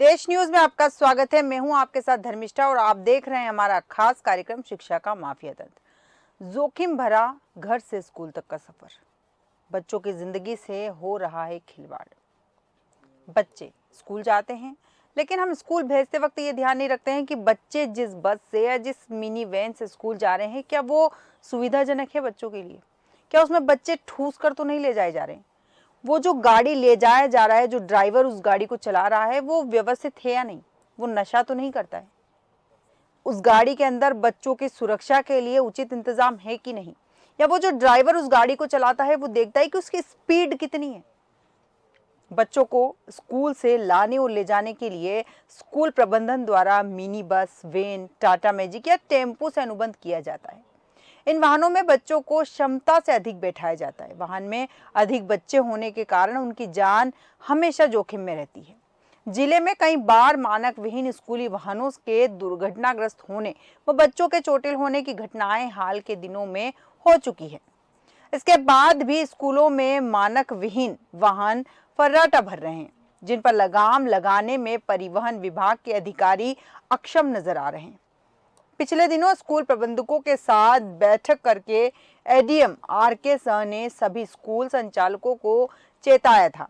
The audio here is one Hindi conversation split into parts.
देश न्यूज में आपका स्वागत है। मैं हूं आपके साथ धर्मिष्ठा और आप देख रहे हैं हमारा खास कार्यक्रम शिक्षा का माफिया तंत्र। जोखिम भरा घर से स्कूल तक का सफर, बच्चों की जिंदगी से हो रहा है खिलवाड़। बच्चे स्कूल जाते हैं, लेकिन हम स्कूल भेजते वक्त ये ध्यान नहीं रखते हैं कि बच्चे जिस बस से या जिस मिनी वैन से स्कूल जा रहे हैं, क्या वो सुविधाजनक है बच्चों के लिए? क्या उसमें बच्चे ठूस कर तो नहीं ले जाए जा रहे हैं? वो जो गाड़ी ले जाया जा रहा है, जो ड्राइवर उस गाड़ी को चला रहा है, वो व्यवस्थित है या नहीं? वो नशा तो नहीं करता है? उस गाड़ी के अंदर बच्चों की सुरक्षा के लिए उचित इंतजाम है कि नहीं? या वो जो ड्राइवर उस गाड़ी को चलाता है वो देखता है कि उसकी स्पीड कितनी है? बच्चों को स्कूल से लाने और ले जाने के लिए स्कूल प्रबंधन द्वारा mini bus, van, Tata Magic या टेम्पो से अनुबंध किया जाता है। इन वाहनों में बच्चों को क्षमता से अधिक बैठाया जाता है। वाहन में अधिक बच्चे होने के कारण उनकी जान हमेशा जोखिम में रहती है। जिले में कई बार मानक विहीन स्कूली वाहनों के दुर्घटनाग्रस्त होने व बच्चों के चोटिल होने की घटनाएं हाल के दिनों में हो चुकी है। इसके बाद भी स्कूलों में मानक विहीन वाहन फर्राटा भर रहे हैं, जिन पर लगाम लगाने में परिवहन विभाग के अधिकारी अक्षम नजर आ रहे हैं। पिछले दिनों स्कूल प्रबंधकों के साथ बैठक करके एडीएम आर.के. शाह ने सभी स्कूल संचालकों को चेताया था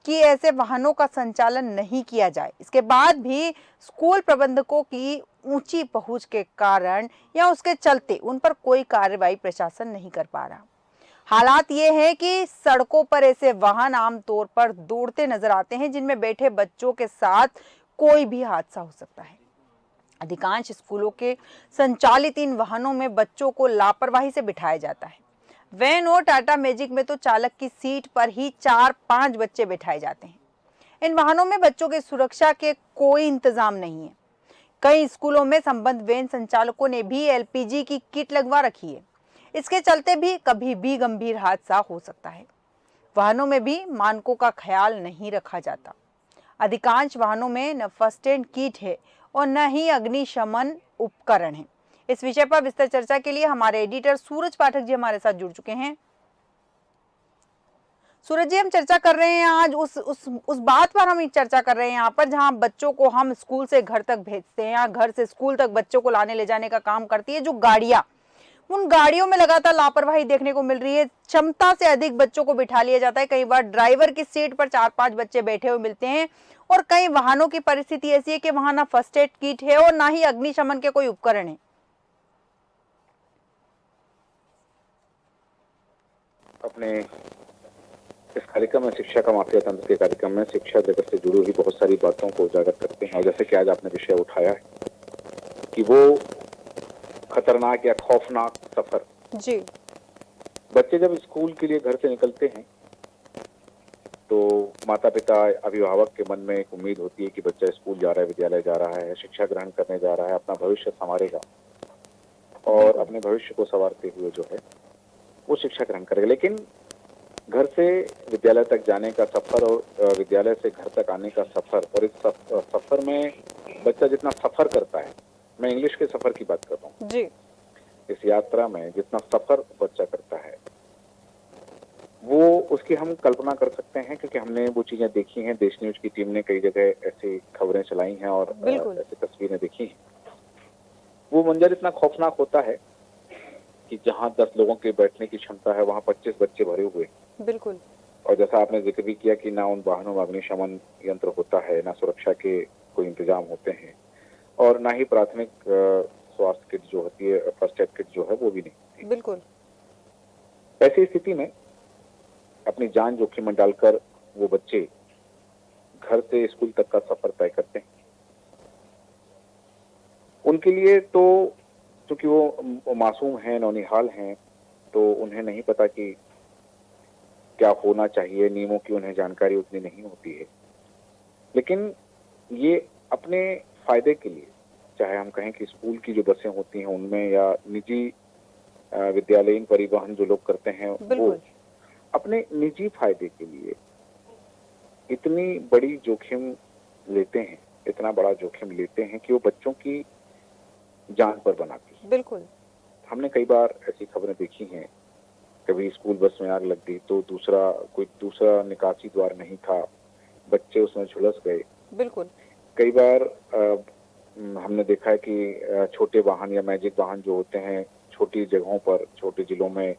कि ऐसे वाहनों का संचालन नहीं किया जाए। इसके बाद भी स्कूल प्रबंधकों की ऊंची पहुंच के कारण या उसके चलते उन पर कोई कार्रवाई प्रशासन नहीं कर पा रहा। हालात ये है कि सड़कों पर ऐसे वाहन आमतौर पर दौड़ते नजर आते हैं जिनमें बैठे बच्चों के साथ कोई भी हादसा हो सकता है। अधिकांश स्कूलों के संचालित इन वाहनों में बच्चों को लापरवाही से बिठाया जाता है। वैन और टाटा मैजिक में तो चालक की सीट पर ही 4-5 बच्चे बिठाए जाते हैं। इन वाहनों में बच्चों की सुरक्षा के कोई इंतजाम नहीं है। कई स्कूलों में संबंध वैन संचालकों ने भी एलपीजी की किट लगवा रखी है। इसके चलते भी कभी भी गंभीर हादसा हो सकता है। वाहनों में भी मानकों का ख्याल नहीं रखा जाता। अधिकांश वाहनों में न फर्स्ट एड किट है और न ही अग्निशमन उपकरण है। इस विषय पर विस्तार चर्चा के लिए हमारे एडिटर सूरज पाठक जी हमारे साथ जुड़ चुके हैं। सूरज जी, हम चर्चा कर रहे हैं आज उस बात पर हम चर्चा कर रहे हैं यहाँ पर, जहाँ बच्चों को हम स्कूल से घर तक भेजते हैं या घर से स्कूल तक बच्चों को लाने ले जाने का काम करती है जो गाड़ियां, उन गाड़ियों में लगातार लापरवाही देखने को मिल रही है। क्षमता से अधिक बच्चों को बिठा लिया जाता है। कई बार ड्राइवर की सीट पर 4-5 बच्चे बैठे हुए मिलते हैं और कई वाहनों की परिस्थिति ऐसी है कि वहां ना फर्स्ट एड किट है और ना ही अग्निशमन के कोई उपकरण है। अपने इस कार्यक्रम में शिक्षा का माफिया तंत्र के कार्यक्रम में शिक्षा जगत से जुड़ी हुई बहुत सारी बातों को उजागर करते हैं। और जैसे कि आज आपने विषय उठाया है कि वो खतरनाक या खौफनाक सफर जी। बच्चे जब स्कूल के लिए घर से निकलते हैं तो माता पिता अभिभावक के मन में एक उम्मीद होती है कि बच्चा स्कूल जा रहा है, विद्यालय जा रहा है, शिक्षा ग्रहण करने जा रहा है, अपना भविष्य संवारेगा और अपने भविष्य को संवारते हुए जो है वो शिक्षा ग्रहण करेगा। लेकिन घर से विद्यालय तक जाने का सफर और विद्यालय से घर तक आने का सफर, और इस सफर में बच्चा जितना सफर करता है, मैं इंग्लिश के सफर की बात कर रहा हूँ जी। इस यात्रा में जितना सफर बच्चा करता है वो उसकी हम कल्पना कर सकते हैं, क्योंकि हमने वो चीजें देखी हैं। देश न्यूज की टीम ने कई जगह ऐसी खबरें चलाई हैं और ऐसी तस्वीरें देखी हैं। वो मंजर इतना खौफनाक होता है कि जहां 10 लोगों के बैठने की क्षमता है वहां 25 बच्चे भरे हुए। बिल्कुल। और जैसा आपने जिक्र भी किया कि ना उन वाहनों में अग्निशमन यंत्र होता है, ना सुरक्षा के कोई इंतजाम होते हैं और ना ही प्राथमिक स्वास्थ्य किट जो होती है, फर्स्ट एड किट जो है वो भी नहीं होती। बिल्कुल। ऐसी स्थिति में अपनी जान जोखिम में डालकर वो बच्चे घर से स्कूल तक का सफर तय करते हैं। उनके लिए तो क्योंकि वो मासूम हैं, नौनिहाल हैं, तो उन्हें नहीं पता कि क्या होना चाहिए, नियमों की उन्हें जानकारी उतनी नहीं होती है। लेकिन ये अपने फायदे के लिए, चाहे हम कहें कि स्कूल की जो बसें होती हैं उनमें या निजी विद्यालयीन परिवहन जो लोग करते हैं, वो अपने निजी फायदे के लिए इतनी बड़ी जोखिम लेते हैं, इतना बड़ा जोखिम लेते हैं कि वो बच्चों की जान पर बनाती है। बिल्कुल। हमने कई बार ऐसी खबरें देखी हैं, कभी स्कूल बस में आग लग गई तो कोई दूसरा निकासी द्वार नहीं था, बच्चे उसमें झुलस गए। बिल्कुल। कई बार हमने देखा है कि छोटे वाहन या मैजिक वाहन जो होते हैं, छोटी जगहों पर, छोटे जिलों में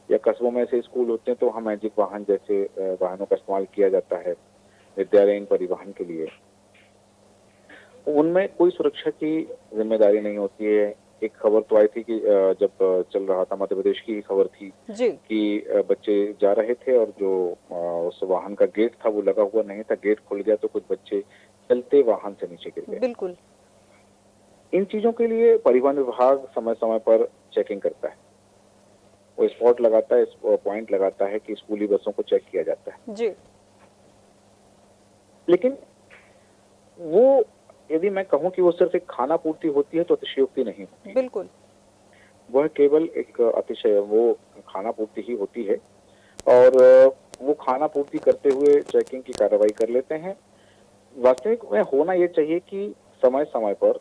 या कस्बों में ऐसे स्कूल होते हैं, तो वहाँ मैजिक वाहन जैसे वाहनों का इस्तेमाल किया जाता है विद्यालयीन परिवहन के लिए। उनमें कोई सुरक्षा की जिम्मेदारी नहीं होती है। एक खबर तो आई थी कि जब चल रहा था, मध्य प्रदेश की ही खबर थी जी। कि बच्चे जा रहे थे और जो उस वाहन का गेट था वो लगा हुआ नहीं था, गेट खुल गया तो कुछ बच्चे चलते वाहन से नीचे गिर गए। बिल्कुल। इन चीजों के लिए परिवहन विभाग समय समय पर चेकिंग करता है, वो स्पॉट लगाता है, पॉइंट लगाता है कि स्कूली बसों को चेक किया जाता है। जी। लेकिन वो, यदि मैं कहूं कि वो सिर्फ एक खाना पूर्ति होती है तो अतिशयोक्ति नहीं होती। बिल्कुल। वह केवल एक अतिशय वो खाना पूर्ति ही होती है और वो खाना पूर्ति करते हुए चेकिंग की कार्रवाई कर लेते हैं। वास्तविक में होना ये चाहिए कि समय समय पर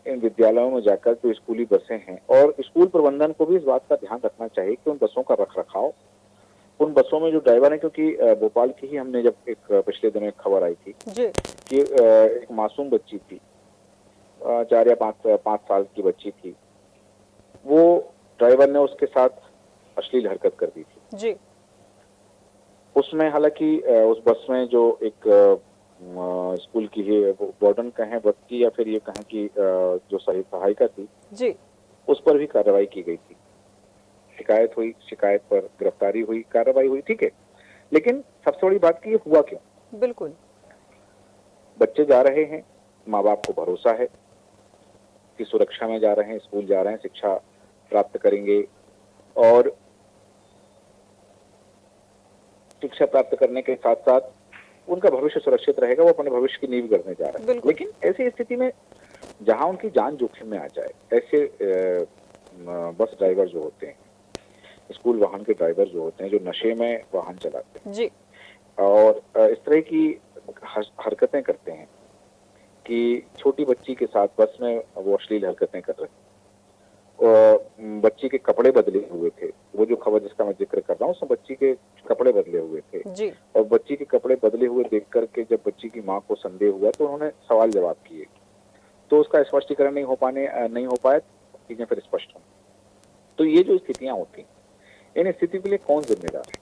इन विद्यालयों में जाकर जो स्कूली बसें हैं, और स्कूल प्रबंधन को भी इस बात का ध्यान रखना चाहिए कि उन बसों का रखरखाव, उन बसों में जो ड्राइवर हैं, क्योंकि भोपाल की ही हमने जब एक पिछले दिनों एक खबर आई थी जी। कि एक मासूम बच्ची थी, 4 या 5 साल की बच्ची थी, वो ड्राइवर ने उसके साथ अश्लील हरकत कर दी थी। जी। उसमें हालांकि उस बस में जो एक स्कूल की ही वार्डन कहें बस की, या फिर ये कहें कि जो सहायिका थी, जी। उस पर भी कार्रवाई की गई थी। शिकायत हुई, शिकायत पर गिरफ्तारी हुई, कार्रवाई हुई, ठीक है। लेकिन सबसे बड़ी बात कि ये हुआ क्यों? बिल्कुल। बच्चे जा रहे हैं, माँ बाप को भरोसा है कि सुरक्षा में जा रहे हैं, स्कूल जा रहे हैं, शिक्षा प्राप्त करेंगे, और शिक्षा प्राप्त करने के साथ साथ उनका भविष्य सुरक्षित रहेगा, वो अपने भविष्य की नींव गढ़ने जा रहे हैं। बिल्कुल। लेकिन ऐसी स्थिति में जहां उनकी जान जोखिम में आ जाए, ऐसे बस ड्राइवर जो होते हैं, स्कूल वाहन के ड्राइवर जो होते हैं, जो नशे में वाहन चलाते हैं जी। और इस तरह की हरकतें करते हैं कि छोटी बच्ची के साथ बस में वो अश्लील हरकतें कर रहे हैं, और बच्ची के कपड़े बदले हुए थे। वो जो खबर जिसका मैं जिक्र कर रहा हूँ, उसमें बच्ची के कपड़े बदले हुए थे, जी। और बच्ची के कपड़े बदले हुए देख करके जब बच्ची की माँ को संदेह हुआ तो उन्होंने सवाल जवाब किए, तो उसका स्पष्टीकरण नहीं हो पाया, चीजें फिर स्पष्ट हों। तो ये जो स्थितियां होती हैं, इन स्थितियों के लिए कौन जिम्मेदार है?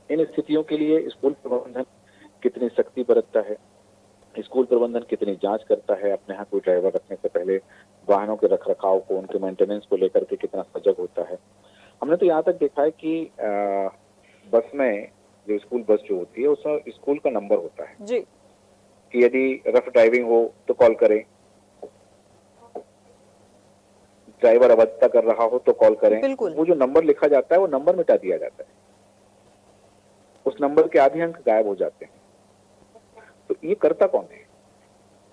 इन स्थितियों के लिए स्कूल प्रबंधन कितनी सख्ती बरतता है, स्कूल प्रबंधन कितनी जांच करता है, अपने यहाँ कोई ड्राइवर रखने से पहले वाहनों के रखरखाव को, उनके मेंटेनेंस को लेकर के कितना सजग होता है। हमने तो यहाँ तक देखा है कि बस में, जो स्कूल बस जो होती है, उसमें स्कूल का नंबर होता है जी। कि यदि रफ ड्राइविंग हो तो कॉल करें, ड्राइवर अभद्रता कर रहा हो तो कॉल करें। बिल्कुल। वो जो नंबर लिखा जाता है वो नंबर मिटा दिया जाता है, उस नंबर के आधे अंक गायब हो जाते हैं। तो ये करता कौन है?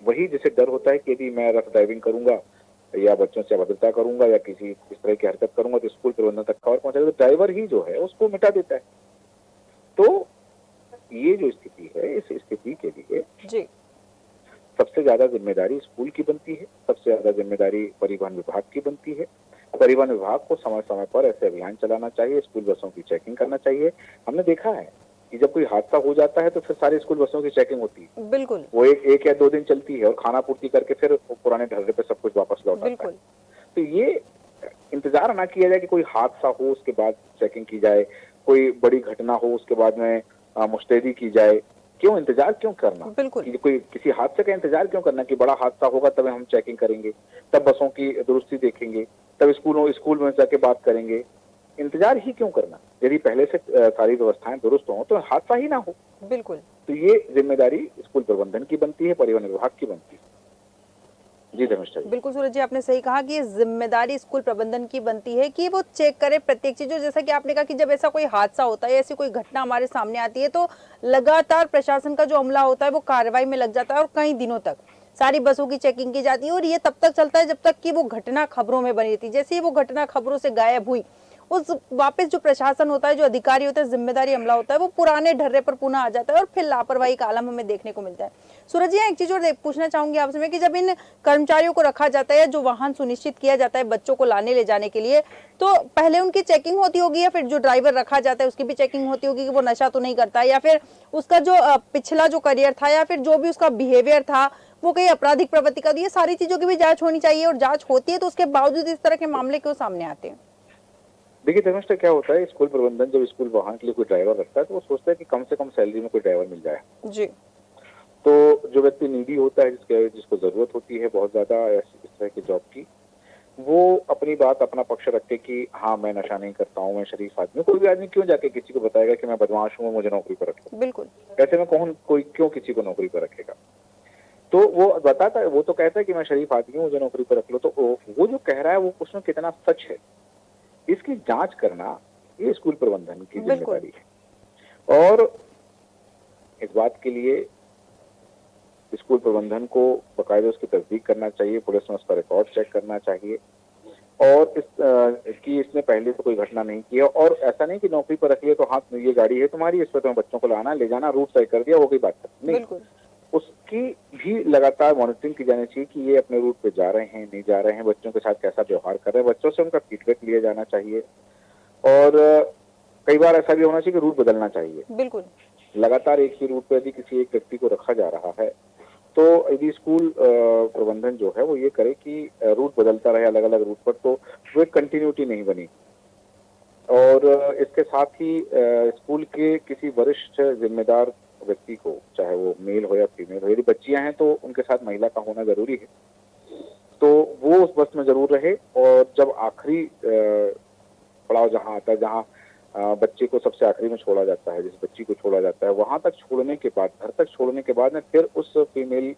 वही जिसे डर होता है कि यदि मैं रफ ड्राइविंग करूंगा या बच्चों से अभद्रता करूंगा या किसी इस तरह की हरकत करूंगा तो स्कूल प्रबंधन तक खबर पहुंचेगा, तो ड्राइवर ही जो है उसको मिटा देता है। तो ये जो स्थिति है, इस स्थिति के लिए जी। सबसे ज्यादा जिम्मेदारी स्कूल की बनती है, सबसे ज्यादा जिम्मेदारी परिवहन विभाग की बनती है। परिवहन विभाग को समय समय पर ऐसे अभियान चलाना चाहिए, स्कूल बसों की चेकिंग करना चाहिए। हमने देखा है कि जब कोई हादसा हो जाता है तो फिर सारी स्कूल बसों की चेकिंग होती है। बिल्कुल। वो एक या 2 दिन चलती है और खाना पूर्ति करके फिर पुराने ढर्रे पे सब कुछ वापस लौट आता है। बिल्कुल। तो ये इंतजार ना किया जाए कि कोई हादसा हो उसके बाद चेकिंग की जाए, कोई बड़ी घटना हो उसके बाद में मुस्तैदी की जाए। क्यों इंतजार क्यों करना? बिल्कुल। कि कोई किसी हादसे का इंतजार क्यों करना कि बड़ा हादसा होगा तब हम चेकिंग करेंगे, तब बसों की दुरुस्ती देखेंगे, तब स्कूल में जाके बात करेंगे। इंतजार ही क्यों करना? यदि पहले से सारी व्यवस्थाएं दुरुस्त हों तो हादसा ही ना हो। बिल्कुल। तो ये जिम्मेदारी स्कूल प्रबंधन की बनती है, परिवहन विभाग की बनती है। जी धर्मेश। बिल्कुल सूरज जी, आपने सही कहा कि ये जिम्मेदारी स्कूल प्रबंधन की बनती है कि वो चेक करे प्रत्येक चीज। जैसा कि आपने कहा कि जब ऐसा कोई हादसा होता है, ऐसी कोई घटना हमारे सामने आती है, तो लगातार प्रशासन का जो अमला होता है वो कार्रवाई में लग जाता है और कई दिनों तक सारी बसों की चेकिंग की जाती है। और ये तब तक चलता है जब तक कि वो घटना खबरों में बनी रहती है। जैसे ही वो घटना खबरों से गायब हुई, उस वापस जो प्रशासन होता है, जो अधिकारी होता है, जिम्मेदारी अमला होता है, वो पुराने ढर्रे पर पुनः आ जाता है और फिर लापरवाही का आलम हमें देखने को मिलता है। सूरज जी, एक चीज और पूछना चाहूंगी आपसे मैं कि जब इन कर्मचारियों को रखा जाता है या जो वाहन सुनिश्चित किया जाता है बच्चों को लाने ले जाने के लिए, तो पहले उनकी चेकिंग होती होगी या फिर जो ड्राइवर रखा जाता है उसकी भी चेकिंग होती होगी कि वो नशा तो नहीं करता, या फिर उसका जो पिछला जो करियर था या फिर जो भी उसका बिहेवियर था वो कहीं आपराधिक प्रवृत्ति का, तो ये सारी चीजों की भी जांच होनी चाहिए, और जांच होती है तो उसके बावजूद इस तरह के मामले क्यों सामने आते हैं? देखिए धर्मेश, क्या होता है, स्कूल प्रबंधन जब स्कूल वाहन के लिए कोई ड्राइवर रखता है तो वो सोचता है कि कम से कम सैलरी में कोई ड्राइवर मिल जाए। जी। तो जो व्यक्ति नीडी होता है, जिसको जरूरत होती है बहुत ज्यादा इस तरह की जॉब की, वो अपनी बात अपना पक्ष रखे कि हाँ मैं नशा नहीं करता हूँ, मैं शरीफ आदमी हूँ। कोई भी आदमी क्यों जाके किसी को बताएगा कि मैं बदमाश हूँ, मुझे नौकरी पर रखो? बिल्कुल। ऐसे में कौन कोई क्यों किसी को नौकरी पर रखेगा? तो वो बताता है, वो तो कहता है कि मैं शरीफ आदमी हूँ, मुझे नौकरी पर रख लो। तो वो जो कह रहा है वो उसमें कितना सच है, इसकी जांच करना ये स्कूल प्रबंधन की जिम्मेदारी है। और इस बात के लिए स्कूल प्रबंधन को बाकायदा उसकी तस्दीक करना चाहिए, पुलिस में उसका रिकॉर्ड चेक करना चाहिए, और कि इसने पहले तो कोई घटना नहीं की है। और ऐसा नहीं कि नौकरी पर रख लिया तो हाँ ये गाड़ी है तुम्हारी, इस पर तुम्हें बच्चों को लाना ले जाना, रूट तय कर दिया, हो गई बात नहीं। बिल्कुल। उसकी भी लगातार मॉनिटरिंग की जानी चाहिए कि ये अपने रूट पे जा रहे हैं, नहीं जा रहे हैं, बच्चों के साथ कैसा व्यवहार कर रहे हैं, बच्चों से उनका फीडबैक लिया जाना चाहिए। और कई बार ऐसा भी होना चाहिए कि रूट बदलना चाहिए। बिल्कुल। लगातार एक ही रूट पर यदि किसी एक व्यक्ति को रखा जा रहा है तो यदि स्कूल प्रबंधन जो है वो ये करे कि रूट बदलता रहे अलग अलग रूट पर, तो वो एक कंटिन्यूटी नहीं बनी। और इसके साथ ही स्कूल के किसी वरिष्ठ जिम्मेदार व्यक्ति को, चाहे वो मेल हो या फीमेल हो, यदि बच्चियां हैं तो उनके साथ महिला का होना जरूरी है, तो वो उस बस में जरूर रहे। और जब आखिरी पड़ाव जहाँ आता है, जहाँ बच्चे को सबसे आखिरी में छोड़ा जाता है, जिस बच्ची को छोड़ा जाता है, वहां तक छोड़ने के बाद, घर तक छोड़ने के बाद में फिर उस फीमेल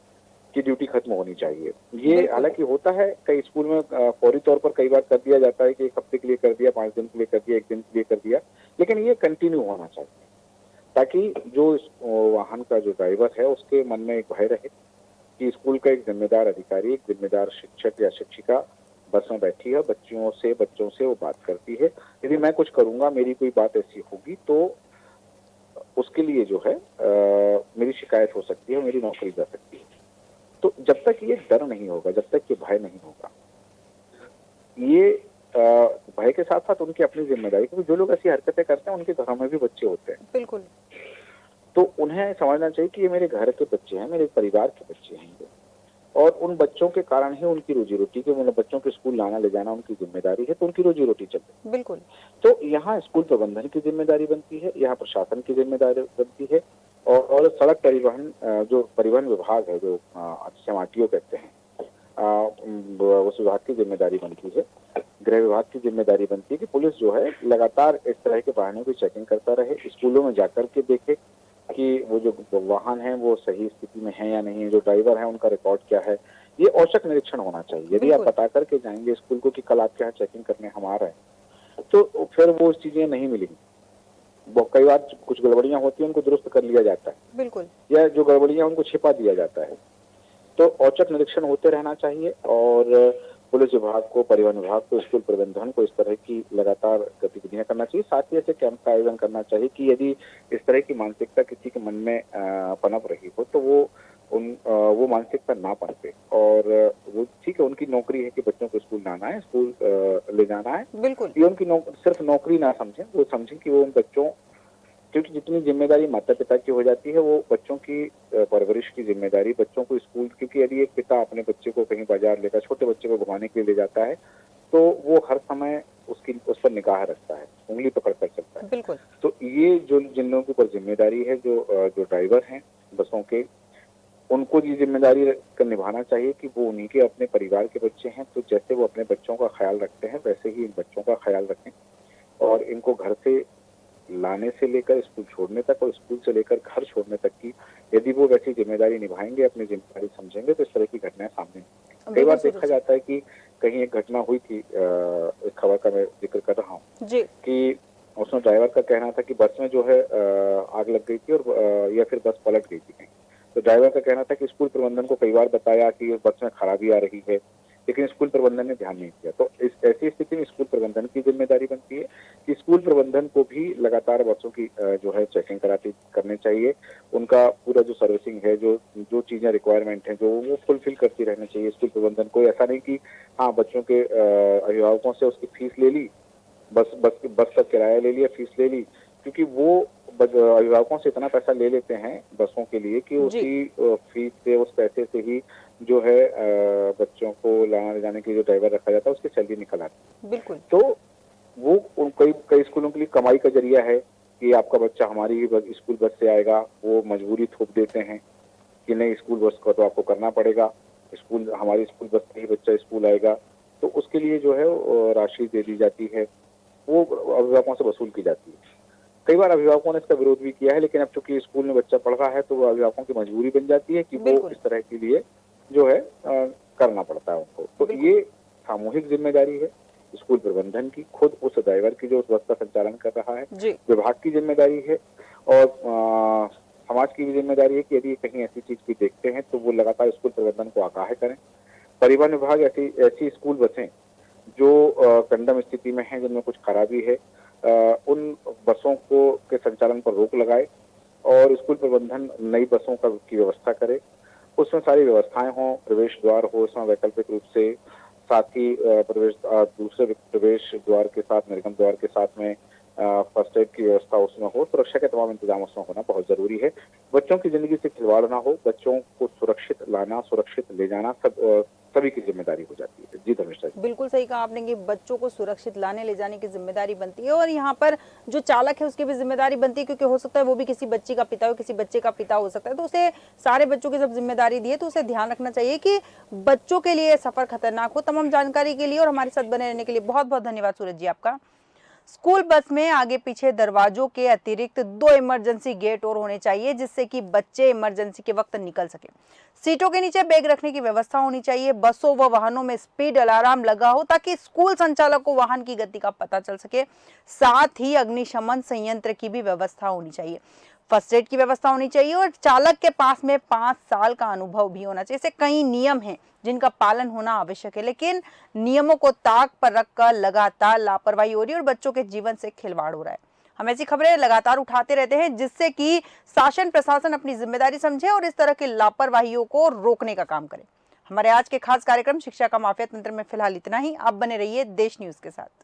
की ड्यूटी खत्म होनी चाहिए। ये हालांकि होता है कई स्कूल में, फौरी तौर पर कई बार कर दिया जाता है कि 1 हफ्ते के लिए कर दिया, 5 दिन के लिए कर दिया, 1 दिन के लिए कर दिया, लेकिन ये कंटिन्यू होना चाहिए ताकि जो वाहन का जो ड्राइवर है उसके मन में एक भय रहे कि स्कूल का एक जिम्मेदार अधिकारी, एक जिम्मेदार शिक्षक या शिक्षिका बस में बैठी है, बच्चों से वो बात करती है। यदि मैं कुछ करूंगा, मेरी कोई बात ऐसी होगी तो उसके लिए जो है मेरी शिकायत हो सकती है, मेरी नौकरी जा सकती है। तो जब तक ये डर नहीं होगा, जब तक ये भय नहीं होगा, ये भय के साथ साथ उनकी अपनी जिम्मेदारी, क्योंकि जो लोग ऐसी हरकतें करते हैं उनके घरों में भी बच्चे होते हैं। बिल्कुल। तो उन्हें समझना चाहिए कि ये मेरे घर के बच्चे हैं, मेरे परिवार के बच्चे हैं, और उन बच्चों के कारण ही उनकी रोजी रोटी, के मतलब बच्चों के स्कूल लाना ले जाना उनकी जिम्मेदारी है, तो उनकी रोजी रोटी चल रही है। बिल्कुल। तो यहाँ स्कूल प्रबंधन की जिम्मेदारी बनती है, यहाँ प्रशासन की जिम्मेदारी बनती है, और सड़क परिवहन, जो परिवहन विभाग है, जो SMRTO कहते हैं, उस विभाग की जिम्मेदारी बनती है, गृह विभाग की जिम्मेदारी बनती है कि पुलिस जो है लगातार इस तरह के वाहनों की चेकिंग करता रहे, स्कूलों में जाकर के देखे कि वो जो वाहन है वो सही स्थिति में है या नहीं है, जो ड्राइवर है उनका रिकॉर्ड क्या है। ये औचक निरीक्षण होना चाहिए। यदि आप बता करके जाएंगे स्कूल को कि कल आपके यहाँ चेकिंग करने हम आ रहे हैं, तो फिर वो चीजें नहीं मिलेंगी। कई बार कुछ गड़बड़ियां होती है, उनको दुरुस्त कर लिया जाता है, बिल्कुल, या जो गड़बड़ियां उनको छिपा दिया जाता है। तो औचक निरीक्षण होते रहना चाहिए, और पुलिस विभाग को, परिवहन विभाग को, स्कूल प्रबंधन को इस तरह की लगातार गतिविधियां करना चाहिए। साथ ही ऐसे कैंप का आयोजन करना चाहिए कि यदि इस तरह की मानसिकता किसी के मन में पनप रही हो तो वो मानसिकता ना पनपे, और वो ठीक है, उनकी नौकरी है कि बच्चों को स्कूल लाना है, स्कूल ले जाना है। बिल्कुल। ये उनकी सिर्फ नौकरी ना समझें, वो समझें कि वो उन बच्चों, क्योंकि जितनी जिम्मेदारी माता पिता की हो जाती है, वो बच्चों की परवरिश की जिम्मेदारी, बच्चों को स्कूल, क्योंकि यदि एक पिता अपने बच्चे को कहीं बाजार लेकर, छोटे बच्चे को घुमाने के लिए ले जाता है, तो वो हर समय उस पर निगाह रखता है, उंगली पकड़ कर चलता है। बिल्कुल। तो ये जिन लोगों के ऊपर जिम्मेदारी है, जो ड्राइवर हैं बसों के, उनको ये जिम्मेदारी निभाना चाहिए कि वो उन्हीं के अपने परिवार के बच्चे हैं, तो जैसे वो अपने बच्चों का ख्याल रखते हैं वैसे ही इन बच्चों का ख्याल रखें, और इनको घर से लाने से लेकर स्कूल छोड़ने तक, और स्कूल से लेकर घर छोड़ने तक की यदि वो वैसी जिम्मेदारी निभाएंगे, अपनी जिम्मेदारी समझेंगे, तो इस तरह की घटनाएं सामने नहीं। कई बार देखा जाता है कि कहीं एक घटना हुई थी, एक खबर का मैं जिक्र कर रहा हूँ कि उसमें ड्राइवर का कहना था कि बस में जो है आग लग गई थी, और या फिर बस पलट गई थी कहीं। तो ड्राइवर का कहना था कि स्कूल प्रबंधन को कई बार बताया कि बस में खराबी आ रही है, लेकिन स्कूल प्रबंधन ने ध्यान नहीं दिया। तो इस ऐसी स्थिति में स्कूल प्रबंधन की जिम्मेदारी बनती है कि स्कूल प्रबंधन को भी लगातार बच्चों की जो है चेकिंग करनी चाहिए। उनका पूरा जो सर्विसिंग है, जो जो चीजें रिक्वायरमेंट है, जो वो फुलफिल करती रहनी चाहिए स्कूल प्रबंधन को। ऐसा नहीं कि हाँ, बच्चों के अभिभावकों से उसकी फीस ले ली, बस का किराया ले लिया, फीस ले ली, क्योंकि वो अभिभावकों से इतना पैसा ले लेते हैं बसों के लिए कि जी। उसी फीस से, उस पैसे से ही जो है बच्चों को लाने ले जाने के लिए जो ड्राइवर रखा जाता है उसकी सैलरी निकल आती है। बिल्कुल। तो वो कई कई स्कूलों के लिए कमाई का जरिया है कि आपका बच्चा हमारी ही स्कूल बस से आएगा। वो मजबूरी थोप देते हैं कि नहीं, स्कूल बस का तो आपको करना पड़ेगा, हमारी स्कूल बस से ही बच्चा स्कूल आएगा। तो उसके लिए जो है राशि दे दी जाती है, वो अभिभावकों से वसूल की जाती है। कई बार अभिभावकों ने इसका विरोध भी किया है, लेकिन अब चूंकि स्कूल में बच्चा पढ़ रहा है तो वो अभिभावकों की मजबूरी बन जाती है कि वो बिल्कुल। इस तरह के लिए जो है करना पड़ता है उनको। तो बिल्कुल। ये सामूहिक जिम्मेदारी है स्कूल प्रबंधन की, खुद उस ड्राइवर की जो उस बस का संचालन कर रहा है, जी। विभाग की जिम्मेदारी है, और समाज की भी जिम्मेदारी है कि यदि कहीं ऐसी चीज भी देखते हैं तो वो लगातार स्कूल प्रबंधन को आगाह करें। परिवहन विभाग ऐसी स्कूल बसें जो कंडम स्थिति में हैं, जिनमें कुछ खराबी है, उन बसों को के संचालन पर रोक लगाए और स्कूल प्रबंधन नई बसों की व्यवस्था करे। उसमें सारी व्यवस्थाएं हों, प्रवेश द्वार हो उसमें वैकल्पिक रूप से, साथ ही दूसरे प्रवेश द्वार के साथ, निर्गम द्वार के साथ में फर्स्ट एड की व्यवस्था उसमें हो, सुरक्षा के तमाम इंतजाम उसमें होना बहुत जरूरी है। बच्चों की जिंदगी से खिलवाड़ ना हो, बच्चों को सुरक्षित लाना, सुरक्षित ले जाना सभी की जिम्मेदारी हो जाती है। जी धर्मेश जी। बिल्कुल सही कहा आपने कि बच्चों को सुरक्षित लाने ले जाने की जिम्मेदारी बनती है, और यहाँ पर जो चालक है उसकी भी जिम्मेदारी बनती है, क्योंकि हो सकता है वो भी किसी बच्ची का पिता हो, किसी बच्चे का पिता हो सकता है। तो उसे सारे बच्चों की जब जिम्मेदारी दी है तो उसे ध्यान रखना चाहिए कि बच्चों के लिए सफर खतरनाक हो। तमाम जानकारी के लिए और हमारे साथ बने रहने के लिए बहुत बहुत धन्यवाद सूरज जी आपका। स्कूल बस में आगे पीछे दरवाजों के अतिरिक्त 2 इमरजेंसी गेट और होने चाहिए, जिससे कि बच्चे इमरजेंसी के वक्त निकल सके। सीटों के नीचे बैग रखने की व्यवस्था होनी चाहिए। बसों व वाहनों में स्पीड अलार्म लगा हो ताकि स्कूल संचालक को वाहन की गति का पता चल सके। साथ ही अग्निशमन संयंत्र की भी व्यवस्था होनी चाहिए, फर्स्ट एड की व्यवस्था होनी चाहिए, और चालक के पास में 5 साल का अनुभव भी होना चाहिए। ऐसे कई नियम हैं जिनका पालन होना आवश्यक है, लेकिन नियमों को ताक पर रखकर लगातार लापरवाही हो रही है और बच्चों के जीवन से खिलवाड़ हो रहा है। हम ऐसी खबरें लगातार उठाते रहते हैं जिससे कि शासन प्रशासन अपनी जिम्मेदारी समझे और इस तरह की लापरवाहियों को रोकने का काम करे। हमारे आज के खास कार्यक्रम शिक्षा का माफिया तंत्र में फिलहाल इतना ही। आप बने रहिए देश न्यूज के साथ।